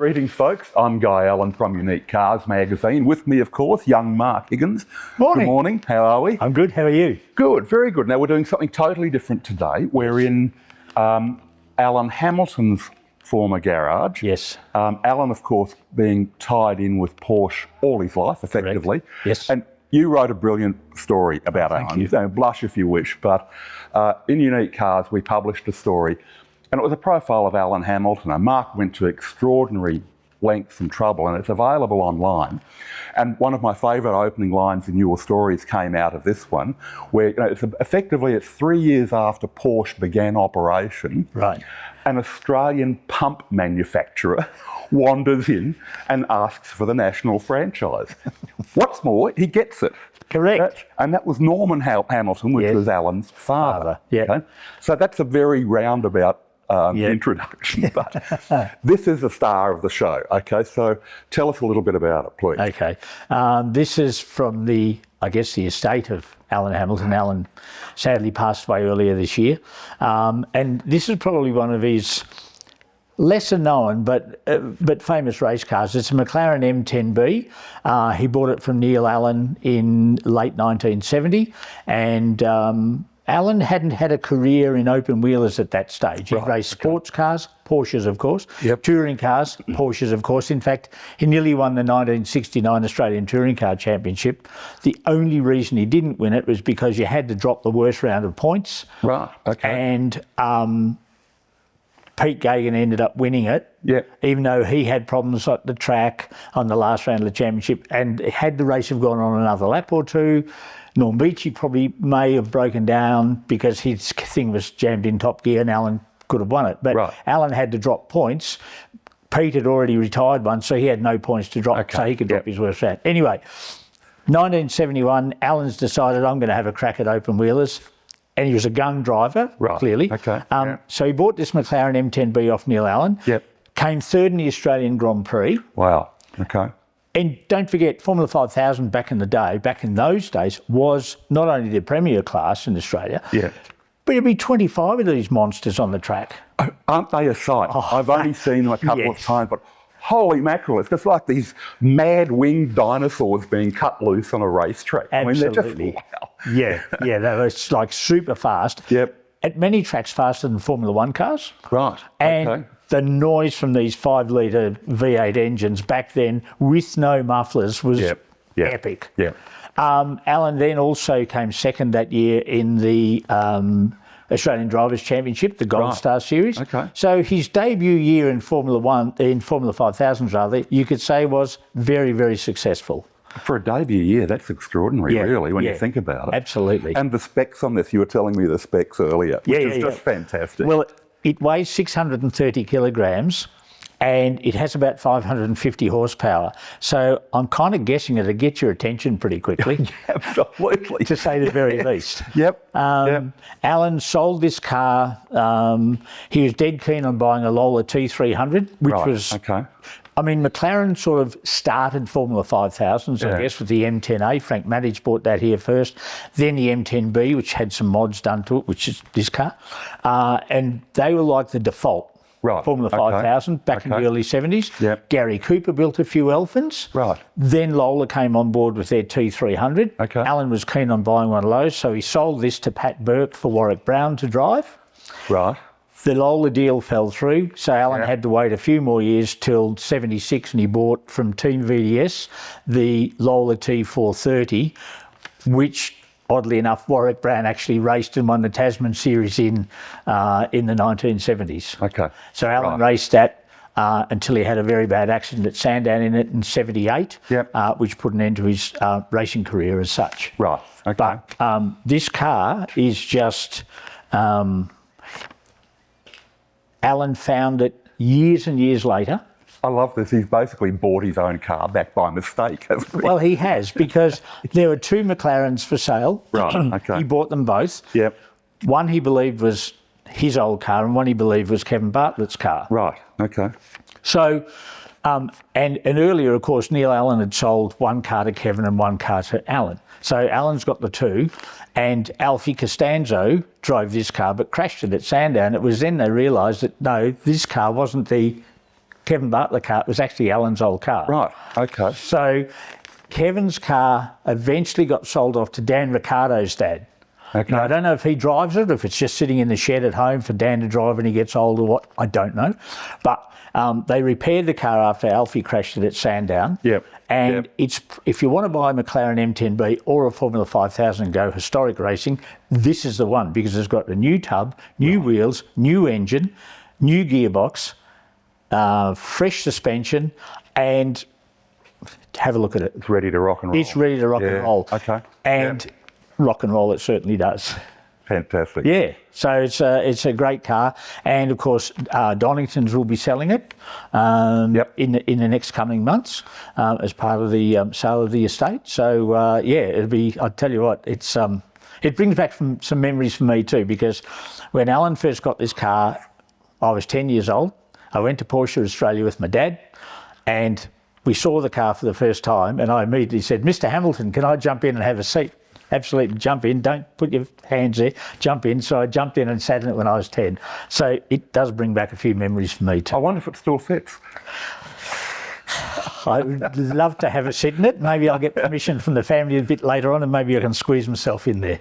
Greetings, folks. I'm Guy Allen from Unique Cars magazine. With me, of course, young Mark Higgins. Morning. Good morning. How are we? I'm good. How are you? Good. Very good. Now, we're doing something totally different today. We're in Alan Hamilton's former garage. Yes. Alan, of course, being tied in with Porsche all his life, effectively. Correct. Yes. And you wrote a brilliant story about Alan. Thank you. Don't blush if you wish, but in Unique Cars, we published a story. And it was a profile of Alan Hamilton. And Mark went to extraordinary lengths and trouble, and it's available online. And one of my favourite opening lines in your stories came out of this one, where it's 3 years after Porsche began operation. Right. An Australian pump manufacturer wanders in and asks for the national franchise. What's more, he gets it. Correct. And that was Norman Hamilton, which was Alan's father. Yeah. Okay? So that's a very roundabout introduction, but this is the star of the show. Okay, so tell us a little bit about it, please. Okay. This is from the estate of Alan Hamilton. Alan sadly passed away earlier this year. And this is probably one of his lesser known but famous race cars. It's a McLaren M10B. He bought it from Neil Allen in late 1970, and Alan hadn't had a career in open wheelers at that stage. He raced sports cars, Porsches of course, touring cars, Porsches of course. In fact, he nearly won the 1969 Australian Touring Car Championship. The only reason he didn't win it was because you had to drop the worst round of points. Right, okay. And Pete Gagan ended up winning it, even though he had problems at the track on the last round of the championship. And had the race have gone on another lap or two, Norm Beachy probably may have broken down because his thing was jammed in top gear and Alan could have won it. But Alan had to drop points. Pete had already retired once, so he had no points to drop, so he could drop his worst round. Anyway, 1971, Alan's decided, I'm going to have a crack at open wheelers. And he was a gun driver, clearly. Okay. So he bought this McLaren M10B off Neil Allen. Came third in the Australian Grand Prix. Wow. Okay. And don't forget, Formula 5000 back in those days, was not only the premier class in Australia, but there'd be 25 of these monsters on the track. Aren't they a sight? I've only seen them a couple of times, but holy mackerel, it's just like these mad winged dinosaurs being cut loose on a racetrack. Absolutely. I mean, they're just, wow. They were like super fast. At many tracks faster than Formula 1 cars. Right, and the noise from these 5-litre V8 engines back then with no mufflers was epic. Alan then also came second that year in the Australian Drivers' Championship, the Gold Star Series. So his debut year in Formula 5000 rather, you could say was very, very successful. For a debut year, that's extraordinary, really, when you think about it. Absolutely. And the specs on this, you were telling me the specs earlier, which is just fantastic. Well, it weighs 630 kilograms and it has about 550 horsepower. So I'm kind of guessing it'll get your attention pretty quickly. Absolutely. To say the very least. Alan sold this car. He was dead keen on buying a Lola T300, which was... I mean, McLaren sort of started Formula 5000s, I guess, with the M10A. Frank Maddich bought that here first. Then the M10B, which had some mods done to it, which is this car. And they were like the default Formula 5000 back in the early 70s. Gary Cooper built a few Elephants. Then Lola came on board with their T300. Alan was keen on buying one of those, so he sold this to Pat Burke for Warwick Brown to drive. The Lola deal fell through, so Alan had to wait a few more years till 76 and he bought from Team VDS the Lola T430, which, oddly enough, Warwick Brown actually raced and won the Tasman Series in the 1970s. So Alan raced that until he had a very bad accident at Sandown in it in 78, which put an end to his racing career as such. But this car is just... Alan found it years and years later. I love this. He's basically bought his own car back by mistake, hasn't he? Well, he has, because there were two McLarens for sale. He bought them both. One he believed was his old car and one he believed was Kevin Bartlett's car. So, and earlier, of course, Neil Allen had sold one car to Kevin and one car to Alan. So Alan's got the two, and Alfie Costanzo drove this car but crashed it at Sandown. It was then they realised that, no, this car wasn't the Kevin Bartlett car. It was actually Alan's old car. Right, okay. So Kevin's car eventually got sold off to Dan Ricciardo's dad. Okay. Now, I don't know if he drives it, if it's just sitting in the shed at home for Dan to drive when he gets old or what, I don't know. But they repaired the car after Alfie crashed it at Sandown. Yep. And it's, if you want to buy a McLaren M10B or a Formula 5000 and go historic racing, this is the one, because it's got a new tub, new wheels, new engine, new gearbox, fresh suspension, and have a look at it. It's ready to rock and roll. It's ready to rock and roll. Okay. And rock and roll it certainly does. Fantastic. Yeah, so it's a great car, and of course Doningtons will be selling it in the next coming months as part of the sale of the estate. So it'll be. I tell you what, it's it brings back some memories for me too, because when Alan first got this car, I was 10 years old. I went to Porsche Australia with my dad, and we saw the car for the first time, and I immediately said, "Mr. Hamilton, can I jump in and have a seat?" Absolutely, jump in, don't put your hands there, jump in. So I jumped in and sat in it when I was 10. So it does bring back a few memories for me too. I wonder if it still fits. I would love to have a sit in it. Maybe I'll get permission from the family a bit later on, and maybe I can squeeze myself in there.